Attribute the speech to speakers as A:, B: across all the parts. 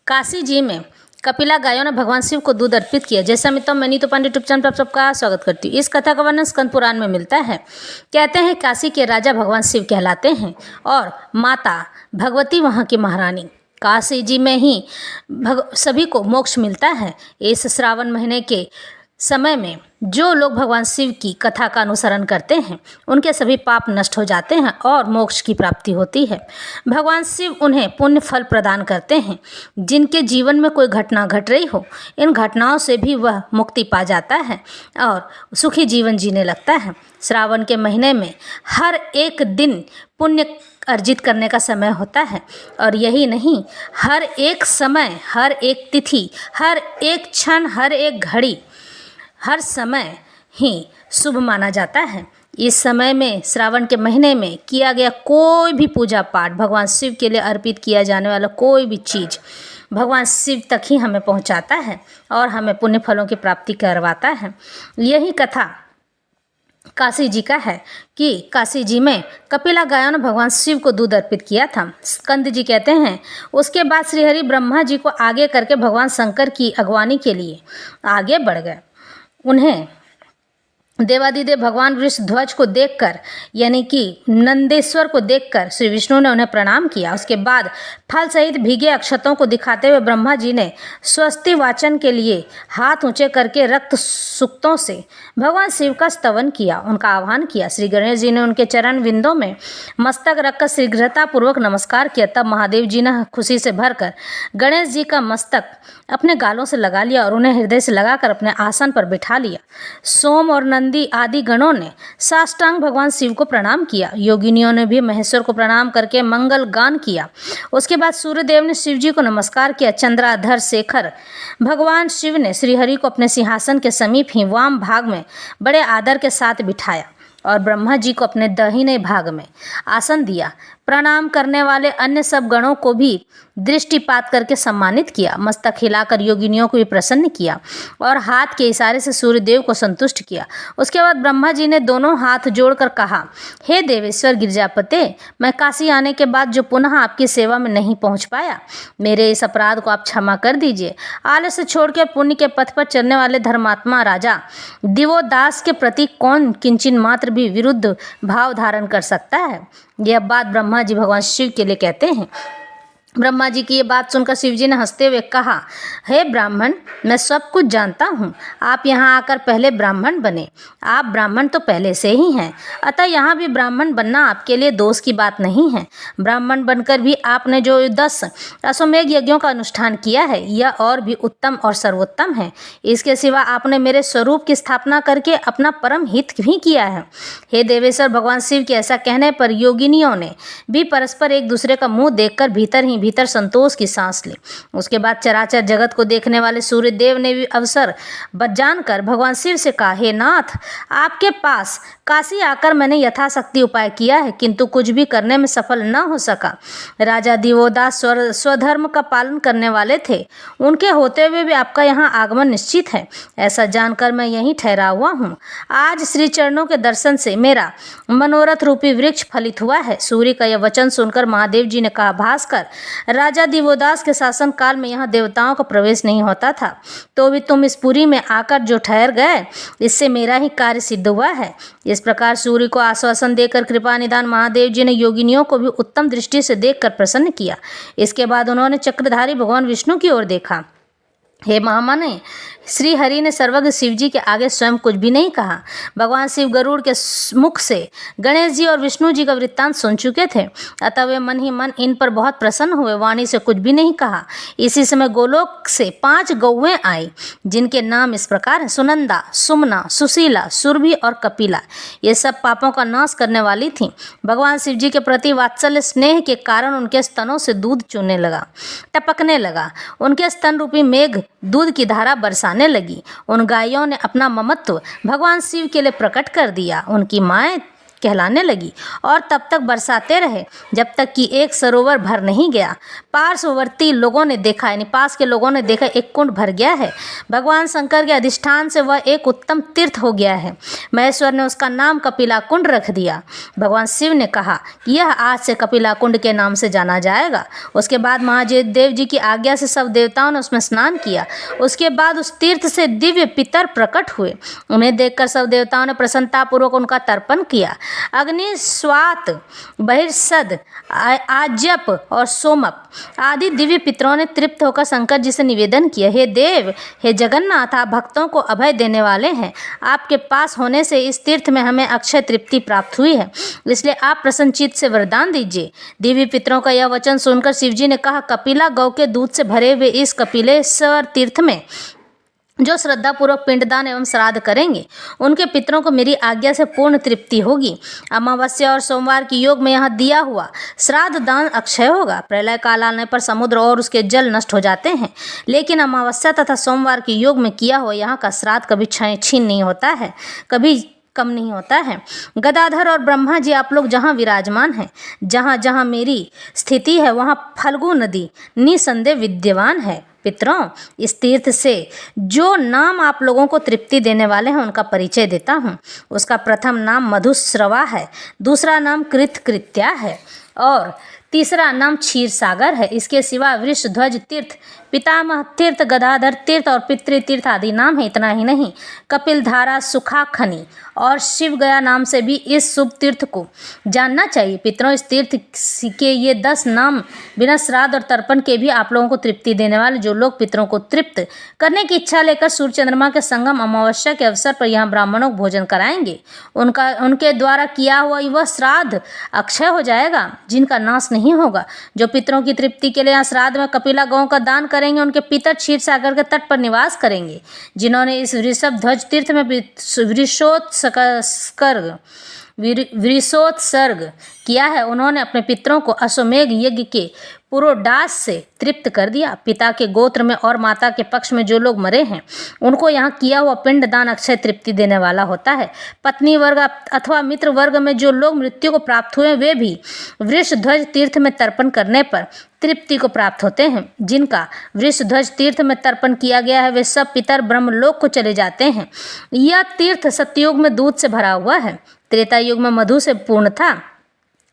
A: काशी जी में कपिला गायों ने भगवान शिव को दूध अर्पित किया। जैसा मित्रों, मैं नीतू पांडे यूट्यूब चैनल पर आप सबका स्वागत करती हूँ। इस कथा का वर्णन स्कंद पुराण में मिलता है। कहते हैं काशी के राजा भगवान शिव कहलाते हैं और माता भगवती वहाँ की महारानी। काशी जी में ही सभी को मोक्ष मिलता है। इस श्रावण महीने के समय में जो लोग भगवान शिव की कथा का अनुसरण करते हैं उनके सभी पाप नष्ट हो जाते हैं और मोक्ष की प्राप्ति होती है। भगवान शिव उन्हें पुण्य फल प्रदान करते हैं। जिनके जीवन में कोई घटना घट रही हो, इन घटनाओं से भी वह मुक्ति पा जाता है और सुखी जीवन जीने लगता है। श्रावण के महीने में हर एक दिन पुण्य अर्जित करने का समय होता है और यही नहीं, हर एक समय, हर एक तिथि, हर एक क्षण, हर एक घड़ी, हर समय ही शुभ माना जाता है। इस समय में, श्रावण के महीने में किया गया कोई भी पूजा पाठ, भगवान शिव के लिए अर्पित किया जाने वाला कोई भी चीज़ भगवान शिव तक ही हमें पहुंचाता है और हमें पुण्य फलों की प्राप्ति करवाता है। यही कथा काशी जी का है कि काशी जी में कपिला गायों ने भगवान शिव को दूध अर्पित किया था। स्कंद जी कहते हैं, उसके बाद श्रीहरि ब्रह्मा जी को आगे करके भगवान शंकर की अगवानी के लिए आगे बढ़ गए। उन्हें देवादिदेव भगवान वृषध्वज को देखकर, यानी कि नंदेश्वर को देखकर श्री विष्णु ने उन्हें प्रणाम किया। उसके बाद फल सहित भीगे अक्षतों को दिखाते हुए ब्रह्मा जी ने स्वस्ति वाचन के लिए हाथ ऊंचे करके रक्त सूक्तों से भगवान शिव का स्तवन किया, उनका आह्वान किया। श्री गणेश जी ने उनके चरण विंदों में मस्तक रखकर शीघ्रतापूर्वक नमस्कार किया। तब महादेव जी ने खुशी से भरकर गणेश जी का मस्तक अपने गालों से लगा लिया और उन्हें हृदय से लगाकर अपने आसन पर बिठा लिया। सोम और नंदी आदि गणों ने साष्टांग भगवान शिव को प्रणाम किया। योगिनियों ने भी महेश्वर को प्रणाम करके मंगल गान किया। उसके बाद सूर्यदेव ने शिव जी को नमस्कार किया। चंद्राधर शेखर भगवान शिव ने श्रीहरि को अपने सिंहासन के समीप ही वाम भाग में बड़े आदर के साथ बिठाया और ब्रह्मा जी को अपने दाहिने भाग में आसन दिया। प्रणाम करने वाले अन्य सब गणों को भी दृष्टिपात करके सम्मानित किया। मस्तक हिलाकर योगिनियों को भी प्रसन्न किया और हाथ के इशारे से सूर्यदेव को संतुष्ट किया। उसके बाद ब्रह्मा जी ने दोनों हाथ जोड़कर कहा, हे देवेश्वर गिरजापते, मैं काशी आने के बाद जो पुनः आपकी सेवा में नहीं पहुंच पाया, मेरे इस अपराध को आप क्षमा कर दीजिए। आलस्य छोड़कर पुण्य के पथ पर चलने वाले धर्मात्मा राजा दिवोदास के प्रति कौन किंचन मात्र भी विरुद्ध भाव धारण कर सकता है। यह बात ब्रह्मा जी भगवान शिव के लिए कहते हैं। ब्रह्मा जी की ये बात सुनकर शिव जी ने हंसते हुए कहा, हे ब्राह्मण, मैं सब कुछ जानता हूँ। आप यहाँ आकर पहले ब्राह्मण बने। आप ब्राह्मण तो पहले से ही हैं, अतः यहाँ भी ब्राह्मण बनना आपके लिए दोष की बात नहीं है। ब्राह्मण बनकर भी आपने जो 10 अश्वमेध यज्ञों का अनुष्ठान किया है, यह और भी उत्तम और सर्वोत्तम है। इसके सिवा आपने मेरे स्वरूप की स्थापना करके अपना परम हित भी किया है। हे देवेश्वर, भगवान शिव के ऐसा कहने पर योगिनियों ने भी परस्पर एक दूसरे का मुँह देखकर भीतर संतोष की सांस ली। उसके बाद चराचर जगत को देखने वाले सूर्यदेव ने भी अवसर जानकर भगवान शिव से कहा, हे नाथ, आपके पास काशी आकर मैंने यथाशक्ति उपाय किया है, किंतु कुछ भी करने में सफल न हो सका। राजा दिवोदास स्वधर्म का पालन करने वाले थे, उनके होते हुए भी आपका यहाँ आगमन निश्चित है। ऐसा जानकर मैं यहीं ठहरा हुआ हूँ। आज श्री चरणों के दर्शन से मेरा मनोरथ रूपी वृक्ष फलित हुआ है। सूर्य का यह वचन सुनकर महादेव जी ने कहा, भास्कर, राजा दिवोदास के शासन काल में यहाँ देवताओं का प्रवेश नहीं होता था, तो भी तुम इस पुरी में आकर जो ठहर गए, इससे मेरा ही कार्य सिद्ध हुआ है। इस प्रकार सूर्य को आश्वासन देकर कृपा निधान महादेव जी ने योगिनियों को भी उत्तम दृष्टि से देखकर प्रसन्न किया। इसके बाद उन्होंने चक्रधारी भगवान विष्णु की ओर देखा। हे महामाने, श्री हरि ने सर्वज्ञ शिव जी के आगे स्वयं कुछ भी नहीं कहा। भगवान शिव गरुड़ के मुख से गणेश जी और विष्णु जी का वृत्तांत सुन चुके थे, अतः वे मन ही मन इन पर बहुत प्रसन्न हुए। वाणी से कुछ भी नहीं कहा। इसी समय गोलोक से 5 गौएं आई, जिनके नाम इस प्रकार हैं, सुनंदा, सुमना, सुशीला, सुरभि और कपिला। ये सब पापों का नाश करने वाली थीं। भगवान शिव जी के प्रति वात्सल्य स्नेह के कारण उनके स्तनों से दूध चूने लगा, टपकने लगा। उनके स्तन रूपी मेघ दूध की धारा बरसाने लगी। उन गायों ने अपना ममत्व भगवान शिव के लिए प्रकट कर दिया। उनकी माएँ कहलाने लगी और तब तक बरसाते रहे जब तक कि एक सरोवर भर नहीं गया। पार्श्ववर्ती लोगों ने देखा, यानी पास के लोगों ने देखा, एक कुंड भर गया है। भगवान शंकर के अधिष्ठान से वह एक उत्तम तीर्थ हो गया है। महेश्वर ने उसका नाम कपिला कुंड रख दिया। भगवान शिव ने कहा कि यह आज से कपिला कुंड के नाम से जाना जाएगा। उसके बाद महादेव जी की आज्ञा से सब देवताओं ने उसमें स्नान किया। उसके बाद उस तीर्थ से दिव्य पितर प्रकट हुए। उन्हें देखकर सब देवताओं ने प्रसन्नतापूर्वक उनका तर्पण किया। अग्नि, स्वात, बहिर्सद, आज्यप और सोमप आदि दिव्य पितरों ने तृप्त होकर शंकर जी से निवेदन किया, हे देव, हे जगन्नाथ, आप भक्तों को अभय देने वाले हैं। आपके पास होने से इस तीर्थ में हमें अक्षय तृप्ति प्राप्त हुई है, इसलिए आप प्रसन्नचित्त से वरदान दीजिए। दिव्य पितरों का यह वचन सुनकर शिवजी ने कहा, कपिला गौ के दूध से भरे हुए इस कपिलेश्वर तीर्थ में जो श्रद्धापूर्वक पिंडदान एवं श्राद्ध करेंगे उनके पितरों को मेरी आज्ञा से पूर्ण तृप्ति होगी। अमावस्या और सोमवार की योग में यहाँ दिया हुआ श्राद्ध दान अक्षय होगा। प्रलय काल आने पर समुद्र और उसके जल नष्ट हो जाते हैं, लेकिन अमावस्या तथा सोमवार के योग में किया हुआ यहाँ का श्राद्ध कभी छीन नहीं होता है, कभी कम नहीं होता है। गदाधर और ब्रह्मा जी, आप लोग जहाँ विराजमान हैं, जहाँ जहाँ मेरी स्थिति है, वहाँ फल्गु नदी निसंदेह विद्यमान है। पितरों, इस तीर्थ से जो नाम आप लोगों को तृप्ति देने वाले हैं उनका परिचय देता हूँ। उसका प्रथम नाम मधुस्रवा है, दूसरा नाम कृतकृत्या है और तीसरा नाम क्षीर सागर है। इसके सिवा वृषध्वज तीर्थ, पितामह तीर्थ, गदाधर तीर्थ और पितृ तीर्थ आदि नाम है। इतना ही नहीं, कपिल धारा, सुखाखनी और शिव गया नाम से भी इस शुभ तीर्थ को जानना चाहिए। पितरों, इस तीर्थ के ये 10 नाम बिना श्राद्ध और तर्पण के भी आप लोगों को तृप्ति देने वाले। जो लोग पितरों को तृप्त करने की इच्छा लेकर सूर्य चंद्रमा के संगम अमावस्या के अवसर पर यहाँ ब्राह्मणों को भोजन कराएंगे, उनके द्वारा किया हुआ वह श्राद्ध अक्षय हो जाएगा, जिनका नाश नहीं होगा। जो पितरों की तृप्ति के लिए यहाँ श्राद्ध में कपिला गौ का दान करेंगे, उनके पितर क्षीर सागर के तट पर निवास करेंगे। जिन्होंने इस वृषभ ध्वज तीर्थ में वृषोत्सर्ग किया है, उन्होंने अपने पितरों को अश्वमेघ यज्ञ के पुरोडास से तृप्त कर दिया। पिता के गोत्र में और माता के पक्ष में जो लोग मरे हैं उनको यहाँ किया हुआ पिंड दान अक्षय तृप्ति देने वाला होता है। पत्नी वर्ग अथवा मित्र वर्ग में जो लोग मृत्यु को प्राप्त हुए वे भी वृषध्वज तीर्थ में तर्पण करने पर तृप्ति को प्राप्त होते हैं। जिनका वृषध्वज तीर्थ में तर्पण किया गया है वे सब पितर ब्रह्मलोक को चले जाते हैं। यह तीर्थ सतयुग में दूध से भरा हुआ है, त्रेता युग में मधु से पूर्ण था,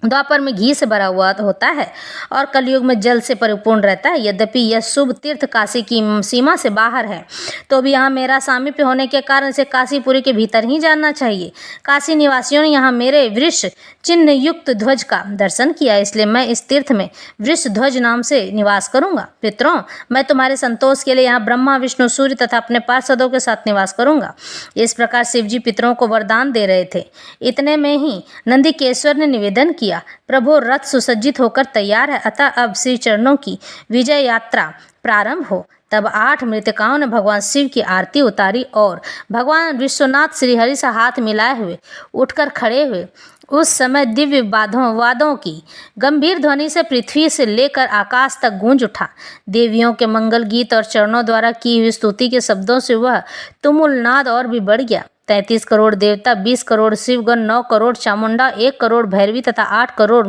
A: द्वापर में घी से भरा हुआ होता है और कलयुग में जल से परिपूर्ण रहता है। यद्यपि यह शुभ तीर्थ काशी की सीमा से बाहर है, तो भी यहाँ मेरा सामीप्य होने के कारण इसे काशीपुरी के भीतर ही जानना चाहिए। काशी निवासियों ने यहाँ मेरे वृष चिन्ह युक्त ध्वज का दर्शन किया, इसलिए मैं इस तीर्थ में वृष ध्वज नाम से निवास करूँगा। पितरों, मैं तुम्हारे संतोष के लिए यहाँ ब्रह्मा, विष्णु, सूर्य तथा अपने पार्षदों के साथ निवास करूँगा। इस प्रकार शिवजी पितरों को वरदान दे रहे थे। इतने में ही नंदिकेश्वर ने निवेदन किया, प्रभु, रथ सुसज्जित होकर तैयार है, अतः अब श्री चरणों की विजय यात्रा प्रारंभ हो। तब 8 मृतकाओं ने भगवान शिव की आरती उतारी और भगवान विश्वनाथ श्रीहरि से हाथ मिलाए हुए उठकर खड़े हुए। उस समय दिव्य वादों की गंभीर ध्वनि से पृथ्वी से लेकर आकाश तक गूंज उठा। देवियों के मंगल गीत और चरणों द्वारा की हुई स्तुति के शब्दों से वह तुमुल नाद और भी बढ़ गया। 33 करोड़ देवता, 20 करोड़ शिवगण, 9 करोड़ चामुंडा, 1 करोड़ भैरवी तथा 8 करोड़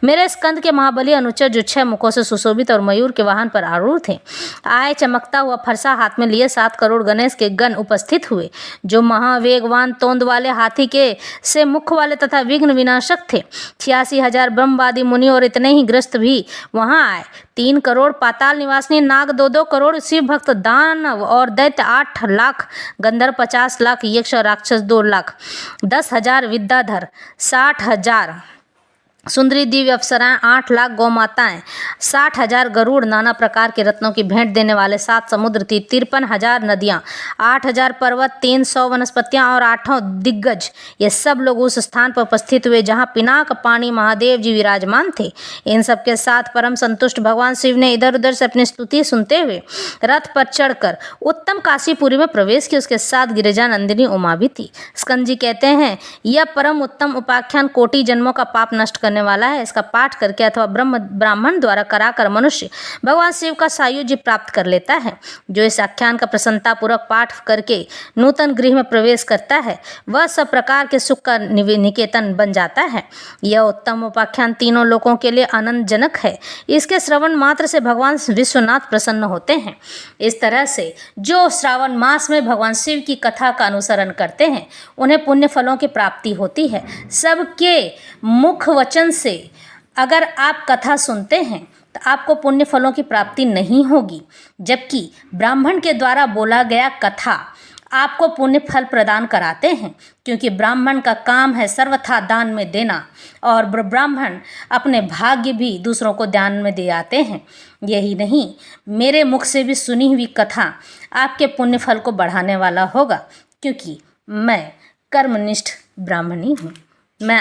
A: मेरे स्कंद के महाबली अनुचर जो 6 मुखों से सुशोभित और मयूर के वाहन पर आरूढ़ थे, आए चमकता हुआ फरसा हाथ में लिए 7 करोड़ गणेश के गण उपस्थित हुए, जो महावेगवान तोंद वाले हाथी के से मुख वाले तथा विघ्न विनाशक थे। 86,000 ब्रह्मवादी मुनि और इतने ही ग्रस्त भी वहां आए। 3 करोड़ पाताल निवासी नाग, 2-2 करोड़ शिव भक्त, दानव और दैत्य 8 लाख, गंधर्व 50 लाख, यक्ष और राक्षस 2 लाख, 10,000 विद्याधर, 60,000 सुंदरी दिव्य अप्सराएं, 8 लाख गौ माताएं, 60,000 गरुड़, नाना प्रकार के रत्नों की भेंट देने वाले 7 समुद्र, 53,000 नदियां, 8,000 पर्वत, 300 वनस्पतियां और 8 दिग्गज, ये सब लोग उस स्थान पर उपस्थित हुए जहां पिनाक पानी महादेव जी विराजमान थे। इन सब के साथ परम संतुष्ट भगवान शिव ने इधर उधर से अपनी स्तुति सुनते हुए रथ पर चढ़कर उत्तम काशीपुरी में प्रवेश किया। उसके साथ गिरिजा नंदिनी उमा भी थी। स्कंद जी कहते हैं, यह परम उत्तम उपाख्यान कोटि जन्मों का पाप नष्ट करने होने वाला है, इसका पाठ करके अथवा ब्राह्मण द्वारा कराकर मनुष्य भगवान शिव का सायुज्य प्राप्त कर लेता है। जो इस आख्यान का प्रसन्नतापूर्वक पाठ करके नूतन गृह में प्रवेश करता है वह सब प्रकार के सुख का निकेतन बन जाता है। यह उत्तम उपाख्यान तीनों लोगों के लिए आनंदजनक है। इसके श्रवण मात्र से भगवान विश्वनाथ प्रसन्न होते हैं। इस तरह से जो श्रावण मास में भगवान शिव की कथा का अनुसरण करते हैं उन्हें पुण्य फलों की प्राप्ति होती है। सबके मुख वचन से अगर आप कथा सुनते हैं तो आपको पुण्य फलों की प्राप्ति नहीं होगी, जबकि ब्राह्मण के द्वारा बोला गया कथा आपको पुण्य फल प्रदान कराते हैं, क्योंकि ब्राह्मण का काम है सर्वथा दान में देना और ब्राह्मण अपने भाग्य भी दूसरों को दान में दे आते हैं। यही नहीं, मेरे मुख से भी सुनी हुई कथा आपके पुण्य फल को बढ़ाने वाला होगा, क्योंकि मैं कर्मनिष्ठ ब्राह्मणी हूँ। मैं